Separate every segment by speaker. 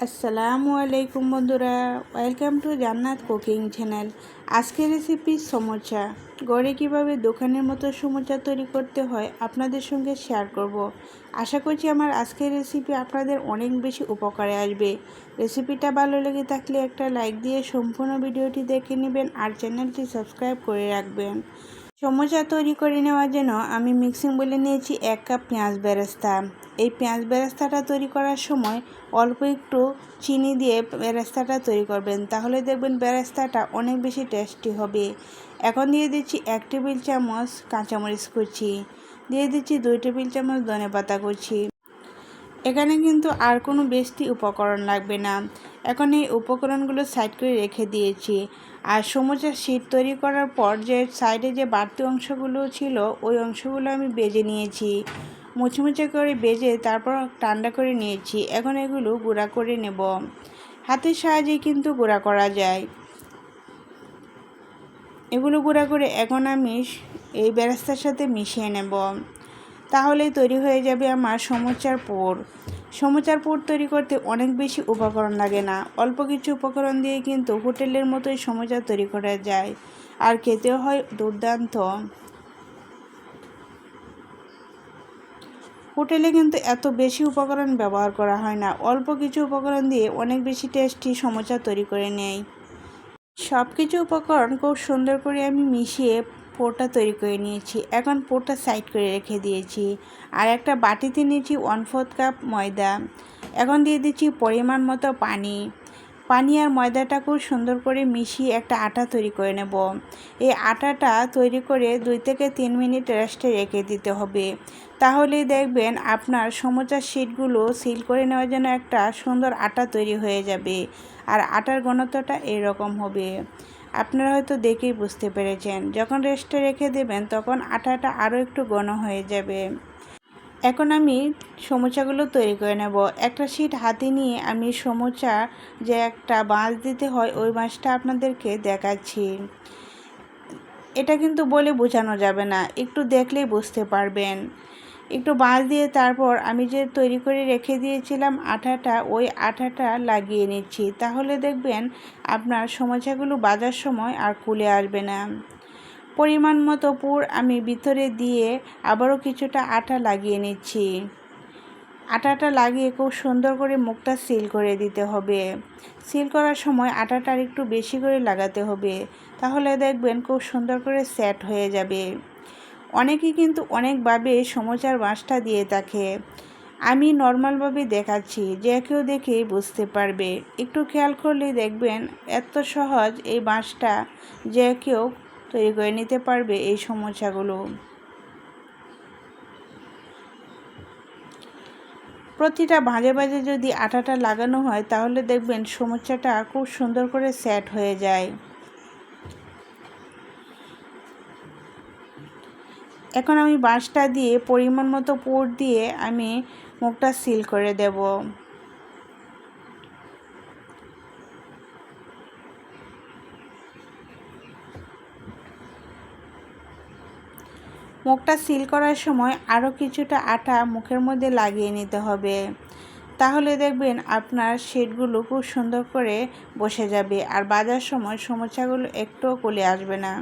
Speaker 1: আসসালামু আলাইকুম বন্ধুরা, ওয়েলকাম টু জান্নাত কুকিং চ্যানেল। আজকের রেসিপি সমোচা। ঘরে কীভাবে দোকানের মতো সমোচা তৈরি করতে হয় আপনাদের সঙ্গে শেয়ার করব। আশা করছি আমার আজকের রেসিপি আপনাদের অনেক বেশি উপকারে আসবে। রেসিপিটা ভালো লেগে থাকলে একটা লাইক দিয়ে সম্পূর্ণ ভিডিওটি দেখে নেবেন আর চ্যানেলটি সাবস্ক্রাইব করে রাখবেন। সমোচা তৈরি করে নেওয়ার জন্য আমি মিক্সিং বলে নিয়েছি 1 কাপ পেঁয়াজ বেরেস্তা। এই পেঁয়াজ বেরেস্তাটা তৈরি করার সময় অল্প একটু চিনি দিয়ে বেরেস্তাটা তৈরি করবেন, তাহলে দেখবেন বেরেস্তাটা অনেক বেশি টেস্টি হবে। এখন দিয়ে দিচ্ছি 1 টেবিল চামচ কাঁচামরিচ কুচি, দিয়ে দিচ্ছি 2 টেবিল চামচ ধনেপাতা কুচি। এখানে কিন্তু আর কোনো বেশি উপকরণ লাগবে না। এখন এই উপকরণগুলো সাইড করে রেখে দিয়েছি। আর সমোসার শীট তৈরি করার পর যে সাইডে যে বাড়তি অংশগুলো ছিল ওই অংশগুলো আমি বেজে নিয়েছি, মুচমুচে করে বেজে তারপর ঠান্ডা করে নিয়েছি। এখন এগুলো গুঁড়া করে নেব। হাতের সাহায্যে কিন্তু গুঁড়া করা যায়। এগুলো গুঁড়া করে এখন আমি এই বেরেস্তার সাথে মিশিয়ে নেব, তাহলেই তৈরি হয়ে যাবে আমার সমোচার পুর। সমোচার পুর তৈরি করতে অনেক বেশি উপকরণ লাগে না, অল্প কিছু উপকরণ দিয়ে কিন্তু হোটেলের মতোই সমোচা তৈরি করা যায়, আর খেতেও হয় দুর্দান্ত। হোটেলে কিন্তু এত বেশি উপকরণ ব্যবহার করা হয় না, অল্প কিছু উপকরণ দিয়ে অনেক বেশি টেস্টি সমোচা তৈরি করে নেয়। সব কিছু উপকরণ খুব সুন্দর করে আমি মিশিয়ে পোরটা তৈরি করে নিয়েছি। এখন পোরটা সাইড করে রেখে দিয়েছি। আর একটা বাটিতে নিয়েছি 1/4 কাপ ময়দা। এখন দিয়ে দিচ্ছি পরিমাণ মতো পানি। পানি আর ময়দাটা খুব সুন্দর করে মিশিয়ে একটা আটা তৈরি করে নেব। এই আটাটা তৈরি করে 2 থেকে 3 মিনিট রেস্টে রেখে দিতে হবে, তাহলেই দেখবেন আপনার সমোচার শিটগুলো সিল করে নেওয়ার জন্য একটা সুন্দর আটা তৈরি হয়ে যাবে। আর আটার ঘনত্বটা এরকম হবে, আপনারা হয়তো দেখেই বুঝতে পেরেছেন। যখন রেস্টে রেখে দেবেন তখন আটাটা আরও একটু ঘন হয়ে যাবে। এখন আমি সমোচাগুলো তৈরি করে নেব। একটা শিট হাতে নিয়ে আমি সমোচা যে একটা বাঁশ দিতে হয় ওই বাঁশটা আপনাদেরকে দেখাচ্ছি। এটা কিন্তু বলে বোঝানো যাবে না, একটু দেখলেই বুঝতে পারবেন। একটু বাঁশ দিয়ে তারপর আমি যে তৈরি করে রেখে দিয়েছিলাম আটাটা, ওই আটাটা লাগিয়ে নিচ্ছি, তাহলে দেখবেন আপনার সমোচাগুলো ভাজার সময় আর খুলে আসবে না। পরিমাণ মতো পুর আমি ভিতরে দিয়ে আবারও কিছুটা আটা লাগিয়ে নিচ্ছি। আটাটা লাগিয়ে খুব সুন্দর করে মুখটা সিল করে দিতে হবে। সিল করার সময় আটাটা একটু বেশি করে লাগাতে হবে, তাহলে দেখবেন খুব সুন্দর করে সেট হয়ে যাবে। অনেকেই কিন্তু অনেকভাবে সমোচার বাঁশটা দিয়ে থাকে, আমি নর্মালভাবে দেখাচ্ছি, যে কেউ দেখেই বুঝতে পারবে। একটু খেয়াল করলেই দেখবেন এত সহজ এই বাঁশটা যে কেউ তৈরি করে নিতে পারবে এই সমোচাগুলো। প্রতিটা ভাঁজে ভাঁজে যদি আটাটা লাগানো হয় তাহলে দেখবেন সমোচাটা খুব সুন্দর করে সেট হয়ে যায়। এখন আমি বাঁশটা দিয়ে পরিমাণ মতো পুর দিয়ে আমি মুখটা সিল করে দেব। মুখটা সিল করার সময় আরও কিছুটা আটা মুখের মধ্যে লাগিয়ে নিতে হবে, তাহলে দেখবেন আপনার শেডগুলো খুব সুন্দর করে বসে যাবে আর ভাজার সময় সমোচাগুলো একটুও কলে আসবে না।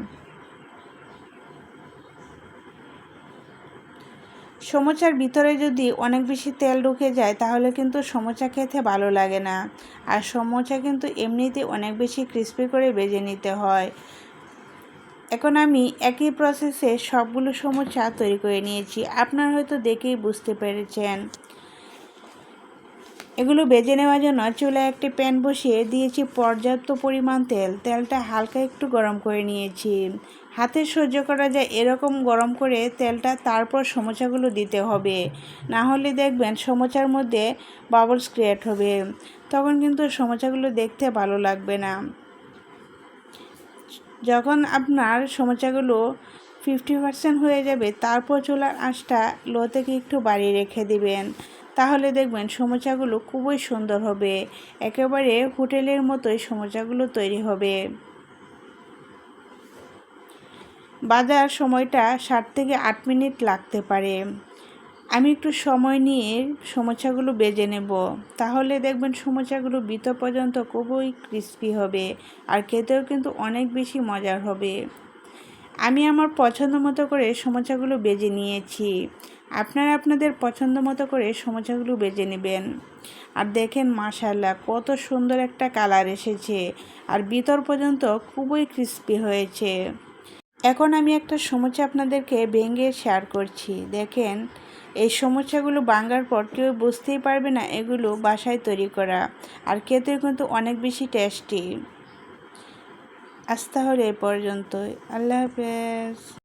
Speaker 1: সমোচার ভিতরে যদি অনেক বেশি তেল ঢুকে যায় তাহলে কিন্তু সমোচা খেতে ভালো লাগে না, আর সমোচা কিন্তু এমনিতে অনেক বেশি ক্রিস্পি করে ভেজে নিতে হয়। এখন আমি একই প্রসেসে সবগুলো সমোচা তৈরি করে নিয়েছি, আপনারা হয়তো দেখেই বুঝতে পেরেছেন। এগুলো ভেজে নেওয়ার জন্য চুলায় একটি প্যান বসিয়ে দিয়েছি পর্যাপ্ত পরিমাণ তেল। তেলটা হালকা একটু গরম করে নিয়েছি, হাতে সহ্য করা যায় এরকম গরম করে তেলটা তারপর সমোচাগুলো দিতে হবে, না হলে দেখবেন সমোচার মধ্যে বাবলস ক্রিয়েট হবে, তখন কিন্তু সমোচাগুলো দেখতে ভালো লাগবে না। যখন আপনার সমোচাগুলো 50% হয়ে যাবে তারপর চুলার আঁচটা লো থেকে একটু বাড়িয়ে রেখে দিবেন, তাহলে দেখবেন সমোচাগুলো খুবই সুন্দর হবে, একেবারে হোটেলের মতোই সমোচাগুলো তৈরি হবে। ভাজার সময়টা 7 থেকে 8 মিনিট লাগতে পারে। আমি একটু সময় নিয়ে সমোসাগুলো বেজে নেব, তাহলে দেখবেন সমোসাগুলো ভিতর পর্যন্ত খুবই ক্রিস্পি হবে আর খেতেও কিন্তু অনেক বেশি মজার হবে। আমি আমার পছন্দ মতো করে সমোসাগুলো বেজে নিয়েছি। আপনারা আপনাদের পছন্দ মতো করে সমোসাগুলো বেজে নেবেন। আর দেখেন মাশাআল্লাহ কত সুন্দর একটা কালার এসেছে আর ভিতর পর্যন্ত খুবই ক্রিস্পি হয়েছে। এখন আমি একটা সমোসা আপনাদেরকে ভেঙে শেয়ার করছি। দেখেন এই সমোসাগুলো ভাঙার পর কেউ বুঝতেই পারবে না এগুলো বাসায় তৈরি করা, আর খেতেও কিন্তু অনেক বেশি টেস্টি। আজ তাহলে এ পর্যন্তই। আল্লাহ হাফেজ।